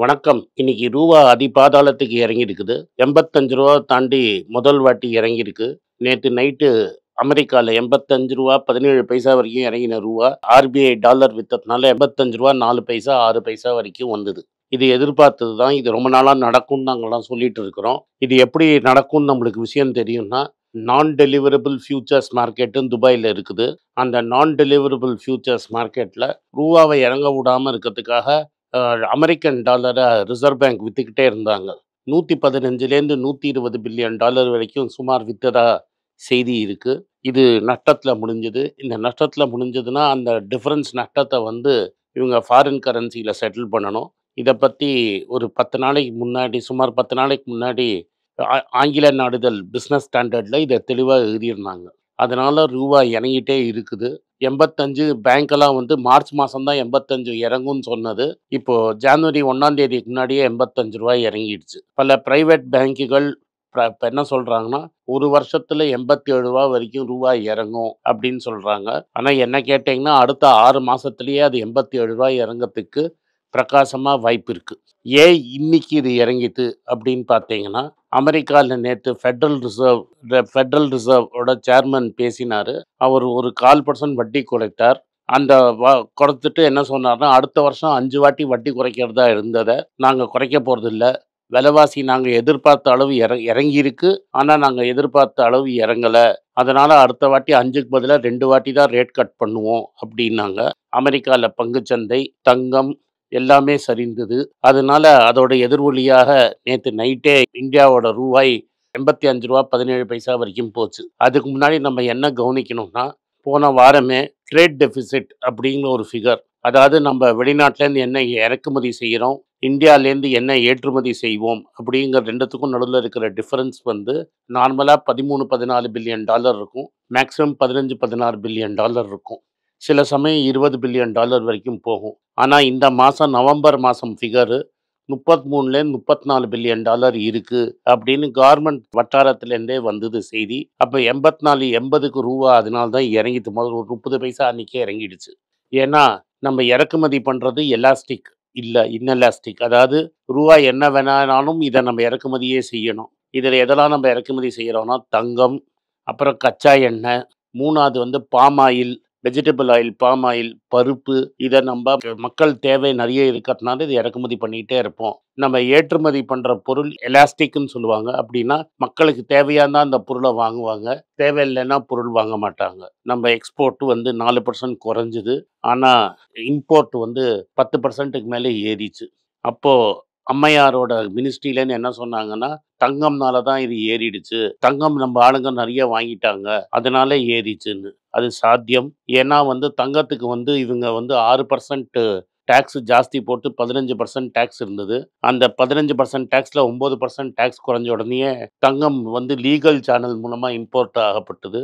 வணக்கம். இன்னைக்கு ரூவா அடிபாதாளத்துக்கு இறங்கியிருக்குது. ரூ. 85 தாண்டி முதல் வாட்டி இறங்கியிருக்கு. நேத்து நைட்டு அமெரிக்கால ரூ. 85.17 வரைக்கும் இறங்கின ரூவா, ஆர்பிஐ டாலர் வித்ததுனால ரூ. 85 4 பைசா 6 வரைக்கும் வந்தது. இது எதிர்பார்த்தது தான். இது ரொம்ப நாளா நடக்கும்னு நாங்கலாம் சொல்லிட்டு இருக்கிறோம். இது எப்படி நடக்கும்னு நம்மளுக்கு விஷயம் தெரியும்னா, நான் டெலிவரபிள் ஃபியூச்சர்ஸ் மார்க்கெட்டுன்னு துபாயில இருக்குது. அந்த நான் டெலிவரபிள் ஃபியூச்சர்ஸ் மார்க்கெட்ல ரூவாவ இறங்க விடாம இருக்கிறதுக்காக அமெரிக்கன் டாலரை ரிசர்வ் பேங்க் வித்துக்கிட்டே இருந்தாங்க. 115லேருந்து 120 பில்லியன் டாலர் வரைக்கும் சுமார் வித்ததா செய்தி இருக்கு. இது நஷ்டத்தில் முடிஞ்சது. இந்த நஷ்டத்தில் முடிஞ்சதுன்னா அந்த டிஃபரன்ஸ் நஷ்டத்தை வந்து இவங்க ஃபாரின் கரன்சியில் செட்டில் பண்ணணும். இதை பற்றி ஒரு 10 நாளைக்கு முன்னாடி, சுமார் 10 நாளைக்கு முன்னாடி ஆங்கில நாடுதல் பிஸ்னஸ் ஸ்டாண்டர்டில் இதை தெளிவாக எழுதியிருந்தாங்க. அதனால ரூபா இறங்கிட்டே இருக்குது. 85 பேங்க்கெல்லாம் வந்து மார்ச் மாதம் தான் 85 இறங்கும்னு சொன்னது. இப்போ ஜனவரி 1ஆம் தேதிக்கு முன்னாடியே ரூ. 85 இறங்கிடுச்சு. பல பிரைவேட் பேங்குகள் இப்போ என்ன சொல்றாங்கன்னா, ஒரு வருஷத்துல ரூ. 87 வரைக்கும் ரூபாய் இறங்கும் அப்படின்னு சொல்றாங்க. ஆனால் என்ன கேட்டிங்கன்னா, அடுத்த 6 மாசத்துலயே அது ரூ. 87 இறங்கத்துக்கு பிரகாசமாக வாய்ப்பு இருக்கு. ஏன் இன்னைக்கு இது இறங்கிட்டு அப்படின்னு பார்த்தீங்கன்னா, அமெரிக்காவில் நேற்று ஃபெட்ரல் ரிசர்வோட சேர்மன் பேசினார். அவர் ஒரு 1/4% வட்டி குறைத்தார். அந்த குறைத்துட்டு என்ன சொன்னார்னா, அடுத்த வருஷம் 5 வாட்டி வட்டி குறைக்கிறதா இருந்ததை நாங்கள் குறைக்க போகிறதில்ல. விலைவாசி நாங்கள் எதிர்பார்த்த அளவு இறங்கியிருக்கு. ஆனால் நாங்கள் எதிர்பார்த்த அளவு இறங்கலை. அதனால் அடுத்த வாட்டி 5க்கு பதிலாக 2 வாட்டி தான் ரேட் கட் பண்ணுவோம் அப்படின்னாங்க. அமெரிக்காவில் பங்குச்சந்தை, தங்கம் எல்லாமே சரிந்தது. அதனால அதோட எதிர்வொலியாக நேற்று நைட்டே இந்தியாவோட ரூபாய் ரூ. 85.17 வரைக்கும் போச்சு. அதுக்கு முன்னாடி நம்ம என்ன கவனிக்கணும்னா, போன வாரமே ட்ரேட் டெபிசிட் அப்படிங்கிற ஒரு ஃபிகர், அதாவது நம்ம வெளிநாட்டிலேருந்து என்ன இறக்குமதி செய்கிறோம், இந்தியாவிலேருந்து என்ன ஏற்றுமதி செய்வோம் அப்படிங்கிற ரெண்டுத்துக்கும் நடுவில் இருக்கிற டிஃபரன்ஸ் வந்து நார்மலாக 13-14 பில்லியன் டாலர் இருக்கும். மேக்ஸிமம் 15-16 பில்லியன் டாலர் இருக்கும். சில சமயம் 20 பில்லியன் டாலர் வரைக்கும் போகும். ஆனால் இந்த மாதம் நவம்பர் மாதம் ஃபிகரு 33லேருந்து 34 பில்லியன் டாலர் இருக்கு அப்படின்னு கவர்மெண்ட் வட்டாரத்திலேருந்தே வந்தது செய்தி. அப்போ 84-80க்கு ரூபா அதனால தான் இறங்கிட்டு, முதல்ல ஒரு 30 பைசா அன்றைக்கே இறங்கிடுச்சு. ஏன்னா நம்ம இறக்குமதி பண்ணுறது எலாஸ்டிக் இல்லை இன்னெலாஸ்டிக். அதாவது ரூபாய் என்ன வேணாலும் இதை நம்ம இறக்குமதியே செய்யணும். இதில் எதெல்லாம் நம்ம இறக்குமதி செய்கிறோன்னா, தங்கம், அப்புறம் கச்சா எண்ணெய், 3வது வந்து palm oil, vegetable oil, palm oil, பருப்பு. இதை நம்ம மக்கள் தேவை நிறைய இருக்கிறதுனால இது இறக்குமதி பண்ணிக்கிட்டே இருப்போம். நம்ம ஏற்றுமதி பண்ணுற பொருள் எலாஸ்டிக்னு சொல்லுவாங்க. அப்படின்னா மக்களுக்கு தேவையான அந்த பொருளை வாங்குவாங்க, தேவையில்லைன்னா பொருள் வாங்க மாட்டாங்க. நம்ம எக்ஸ்போர்ட் வந்து 4% குறைஞ்சிது. ஆனால் இம்போர்ட் வந்து 10%க்கு மேலே ஏறிச்சு. அப்போது அம்மையாரோட மினிஸ்ட்ரியிலேருந்து என்ன சொன்னாங்கன்னா, தங்கம்னால தான் இது ஏறிடுச்சு, தங்கம் நம்ம ஆளுங்க நிறைய வாங்கிட்டாங்க, அதனால ஏறிச்சுன்னு. அது சாத்தியம். ஏன்னா வந்து தங்கத்துக்கு வந்து இவங்க வந்து 6% டேக்ஸ் ஜாஸ்தி போட்டு 15% டேக்ஸ் இருந்தது. அந்த 15% டேக்ஸில் 9% டேக்ஸ் குறைஞ்ச உடனே தங்கம் வந்து லீகல் சேனல் மூலமாக இம்போர்ட் ஆகப்பட்டது.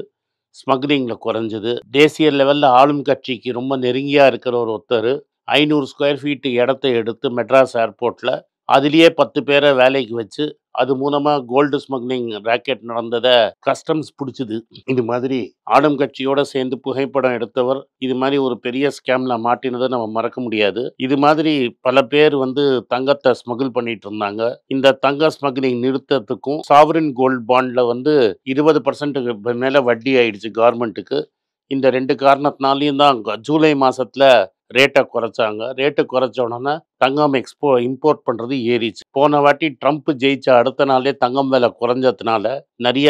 ஸ்மக்லிங்கில் குறைஞ்சது. தேசிய லெவலில் ஆளும் கட்சிக்கு ரொம்ப நெருங்கியாக இருக்கிற ஒருத்தர் 500 ஸ்கொயர் ஃபீட் இடத்த எடுத்து மெட்ராஸ் ஏர்போர்ட்டில் அதுலேயே 10 பேரை வேலைக்கு வச்சு அது மூலமாக கோல்டு ஸ்மக்லிங் ராக்கெட் நடந்ததை கஸ்டம்ஸ் பிடிச்சிது. இது மாதிரி ஆளும் கட்சியோட சேர்ந்து புகைப்படம் எடுத்தவர் இது மாதிரி ஒரு பெரிய ஸ்கேமில் மாட்டினதை நம்ம மறக்க முடியாது. இது மாதிரி பல பேர் வந்து தங்கத்தை ஸ்மகிள் பண்ணிட்டு இருந்தாங்க. இந்த தங்க ஸ்மக்லிங் நிறுத்தத்துக்கும் சாவரின் கோல்டு பாண்டில் வந்து 20% மேலே வட்டி ஆயிடுச்சு கவர்மெண்ட்டுக்கு. இந்த 2 காரணத்தினாலையும் தான் ஜூலை மாதத்தில் ரேட்டை குறைச்சாங்க. ரேட்டு குறைச்ச உடனே தங்கம் இம்போர்ட் பண்ணுறது ஏறிச்சு. போன வாட்டி ட்ரம்ப் ஜெயிச்ச அடுத்த நாளே தங்கம் விலை குறைஞ்சதுனால நிறைய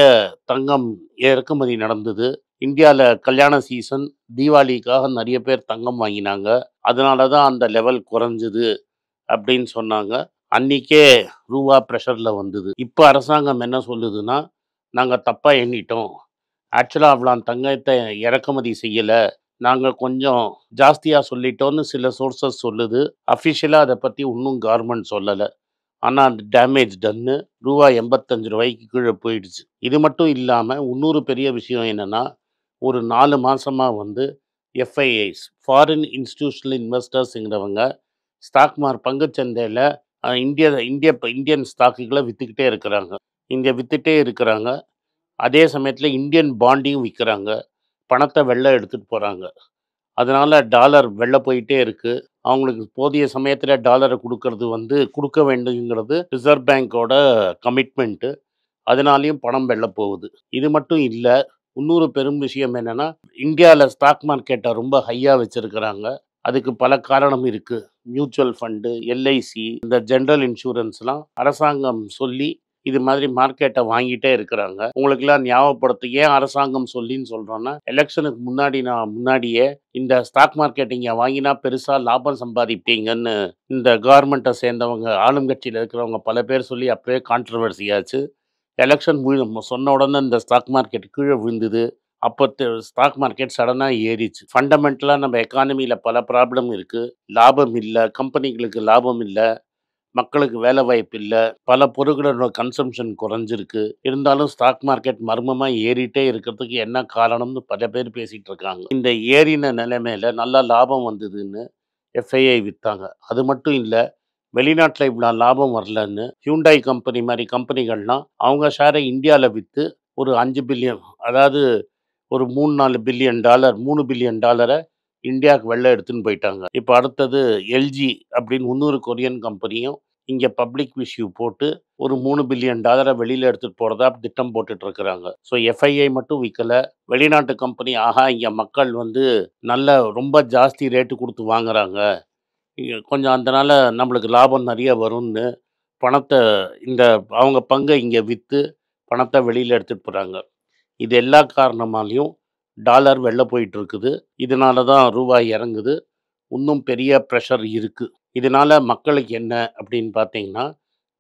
தங்கம் இறக்குமதி நடந்தது. இந்தியாவில் கல்யாண சீசன், தீபாவளிக்காக நிறைய பேர் தங்கம் வாங்கினாங்க. அதனால தான் அந்த லெவல் குறைஞ்சிது அப்படின்னு சொன்னாங்க. அன்றைக்கே ரூபா ப்ரெஷரில் வந்தது. இப்போ அரசாங்கம் என்ன சொல்லுதுன்னா, நாங்கள் தப்பாக எண்ணிட்டோம், ஆக்சுவலாக அவ்வளோ தங்கத்தை இறக்குமதி செய்யலை, நாங்கள் கொஞ்சம் ஜாஸ்தியாக சொல்லிட்டோன்னு சில சோர்சஸ் சொல்லுது. அஃபிஷியலாக அதை பற்றி இன்னும் கவர்மெண்ட் சொல்லலை. ஆனால் அந்த டேமேஜ் டன்னு ரூபாய் 85 கீழே போயிடுச்சு. இது மட்டும் இல்லாமல் இன்னொரு பெரிய விஷயம் என்னென்னா, ஒரு 4 மாதமாக வந்து எஃப்ஐஐஸ், ஃபாரின் இன்ஸ்டிடியூஷனல் இன்வெஸ்டர்ஸுங்கிறவங்க பங்குச்சந்தையில் இந்தியன் ஸ்டாக்குகளை விற்றுக்கிட்டே இருக்கிறாங்க. அதே சமயத்தில் இந்தியன் பாண்டையும் விற்கிறாங்க. பணத்தை வெளில எடுத்துகிட்டு போகிறாங்க. அதனால் டாலர் வெளில போயிட்டே இருக்குது. அவங்களுக்கு போதிய சமயத்துல டாலர குடுக்கறது வந்து குடுக்க வேண்டும்ங்கிறது ரிசர்வ் பேங்கோட கமிட்மெண்ட்டு. அதனாலயும் பணம் வெள்ல போகுது. இது மட்டும் இல்ல. இன்னொரு பெரும் விஷயம் என்னன்னா, இந்தியால ஸ்டாக் மார்க்கெட்ட ரொம்ப ஹையா வச்சிருக்கிறாங்க. அதுக்கு பல காரணம் இருக்கு. மியூச்சுவல் ஃபண்டு, எல்ஐசி, இந்த ஜெனரல் இன்சூரன்ஸ்லாம் அரசாங்கம் சொல்லி, இது மாதிரி மார்க்கெட்ட வாங்கிட்டே இருக்கிறாங்க. உங்களுக்கெல்லாம் ஏன் அரசாங்கம் சொல்லின்னு சொல்றோம்னா, எலக்ஷனுக்கு முன்னாடியே இந்த ஸ்டாக் மார்க்கெட் இங்க வாங்கினா பெருசா லாபம் சம்பாதிப்பீங்கன்னு இந்த கவர்மெண்ட்ட சேர்ந்தவங்க, ஆளுங்கட்சியில இருக்கிறவங்க பல பேர் சொல்லி அப்பவே கான்ட்ரோவர்சி ஆச்சு. எலக்ஷன் சொன்ன உடனே இந்த ஸ்டாக் மார்க்கெட் கீழ விழுந்தது. அப்போ ஸ்டாக் மார்க்கெட் சடனா ஏறிச்சு. ஃபண்டமென்டலா நம்ம எக்கானமில பல ப்ராப்ளம் இருக்கு. லாபம் இல்ல, கம்பெனிகளுக்கு லாபம் இல்ல, மக்களுக்கு வேலைவாய்ப்பு இல்ல, பல பொருட்களோட கன்சம்ப்ஷன் குறைஞ்சிருக்கு. இருந்தாலும் ஸ்டாக் மார்க்கெட் மர்மமா ஏறிட்டே இருக்கிறதுக்கு என்ன காரணம்னு பல பேர் பேசிட்டு இருக்காங்க. இந்த ஏறின நிலைமையில நல்லா லாபம் வந்ததுன்னு எஃப்ஐஐ வித்தாங்க. அது மட்டும் இல்ல, வெளிநாட்டுல இவ்வளோ லாபம் வரலன்னு ஹியூண்டாய் கம்பெனி மாரி கம்பெனிகள்லாம் அவங்க ஷேர இந்தியால வித்து ஒரு 5 பில்லியன், அதாவது ஒரு 3, 4 பில்லியன் டாலர், $3 பில்லியன் இந்தியாவுக்கு வெளில எடுத்துன்னு போயிட்டாங்க. இப்ப அடுத்தது எல்ஜி அப்படின்னு இன்னொரு கொரியன் கம்பெனியும் இங்க பப்ளிக் இஷ்யூ போட்டு ஒரு $3 பில்லியன் வெளியில எடுத்துட்டு போறதா திட்டம் போட்டுட்டு இருக்கிறாங்க. ஸோ எஃப்ஐஐ மட்டும் விக்கல. வெளிநாட்டு கம்பெனி ஆஹா இங்க மக்கள் வந்து நல்ல ரொம்ப ஜாஸ்தி ரேட்டு குடுத்து வாங்குறாங்க. கொஞ்சம் அதனால நம்மளுக்கு லாபம் நெறைய வரும்னு பணத்த இந்த அவங்க பங்க இங்க வித்து பணத்த வெளியில எடுத்துட்டு போறாங்க. இது எல்லா காரணமாலயும் டாலர் வெளில போயிட்டு இருக்குது. இதனால தான் ரூபாய் இறங்குது. இன்னும் பெரிய பிரஷர் இருக்கு. இதனால மக்களுக்கு என்ன அப்படின்னு பார்த்தீங்கன்னா,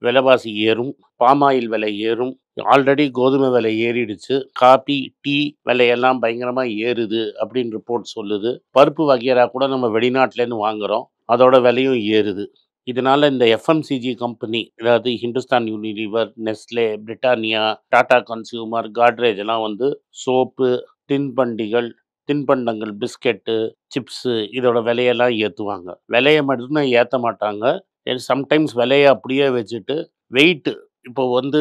விலைவாசி ஏறும், பாம் ஆயில் விலை ஏறும். ஆல்ரெடி கோதுமை விலை ஏறிடுச்சு. காபி, டீ விலையெல்லாம் பயங்கரமா ஏறுது அப்படின்னு ரிப்போர்ட் சொல்லுது. பருப்பு வகையறா கூட நம்ம வெளிநாட்டிலேருந்து வாங்குறோம். அதோட விலையும் ஏறுது. இதனால இந்த எஃப்எம்சிஜி கம்பெனி, அதாவது Hindustan Unilever, Nestle, Britannia, Tata consumer, Godrej எல்லாம் வந்து சோப்பு, தின்பண்டங்கள், பிஸ்கெட்டு, சிப்ஸு இதோட விலையெல்லாம் ஏத்துவாங்க. விலைய மட்டும் ஏத்த மாட்டாங்க. சம்டைம்ஸ் விலைய அப்படியே வச்சுட்டு வெயிட் இப்போ வந்து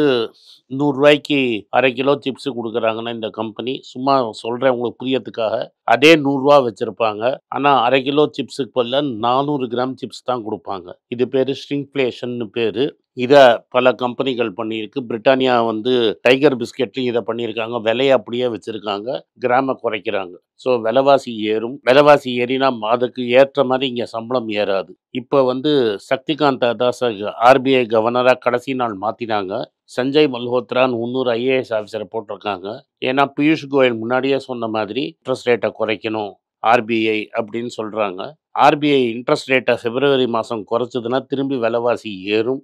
ரூ. 100க்கு 1/2 கிலோ சிப்ஸ் குடுக்குறாங்கன்னா இந்த கம்பெனி, சும்மா சொல்றேன் உங்களுக்கு புரியறதுக்காக. அதே ரூ. 100 வச்சிருப்பாங்க. ஆனா 1/2 கிலோ சிப்ஸுக்கு பதிலா 400 கிராம் சிப்ஸ் தான் குடுப்பாங்க. இது பேரு ஷ்ரிங்க்ஃப்ளேஷன்னு பேரு. இத பல கம்பெனிகள் பண்ணியிருக்கு. பிரிட்டானியா வந்து டைகர் பிஸ்கட்லயும் இத பண்ணியிருக்காங்க. விலைய அப்படியே வச்சிருக்காங்க. கிராம குறைக்கிறாங்க. ஸோ விலைவாசி ஏறும். விலைவாசி ஏறினா அதுக்கு ஏற்ற மாரி இங்க சம்பளம் ஏறாது. இப்ப வந்து சக்திகாந்த தாஸ ஆர்பிஐ கவர்னரா கடைசி நாள் மாத்தினாங்க. சஞ்சய் மல்ஹோத்ரான்னு இன்னொரு ஐஏஎஸ் ஆஃபீஸர போட்டிருக்காங்க. ஏன்னா பியூஷ் கோயல் முன்னாடியே சொன்ன மாதிரி இன்ட்ரெஸ்ட் ரேட்ட குறைக்கணும் ஆர்பிஐ அப்படின்னு சொல்றாங்க. ஆர்பிஐ இன்ட்ரெஸ்ட் ரேட்ட பிப்ரவரி மாசம் குறைச்சதுன்னா திரும்பி விலைவாசி ஏறும்.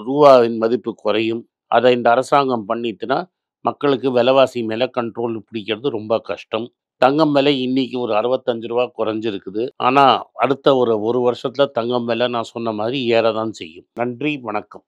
ரூபாவின் மதிப்பு குறையும். அத இந்த அரசாங்கம் பண்ணிட்டுனா மக்களுக்கு விலைவாசி மேல கண்ட்ரோல் பிடிக்கிறது ரொம்ப கஷ்டம். தங்கம் விலை இன்னைக்கு ஒரு ரூ. 65 குறைஞ்சிருக்குது. ஆனா அடுத்த ஒரு வருஷத்துல தங்கம் விலை நான் சொன்ன மாதிரி ஏறதான் செய்யும். நன்றி, வணக்கம்.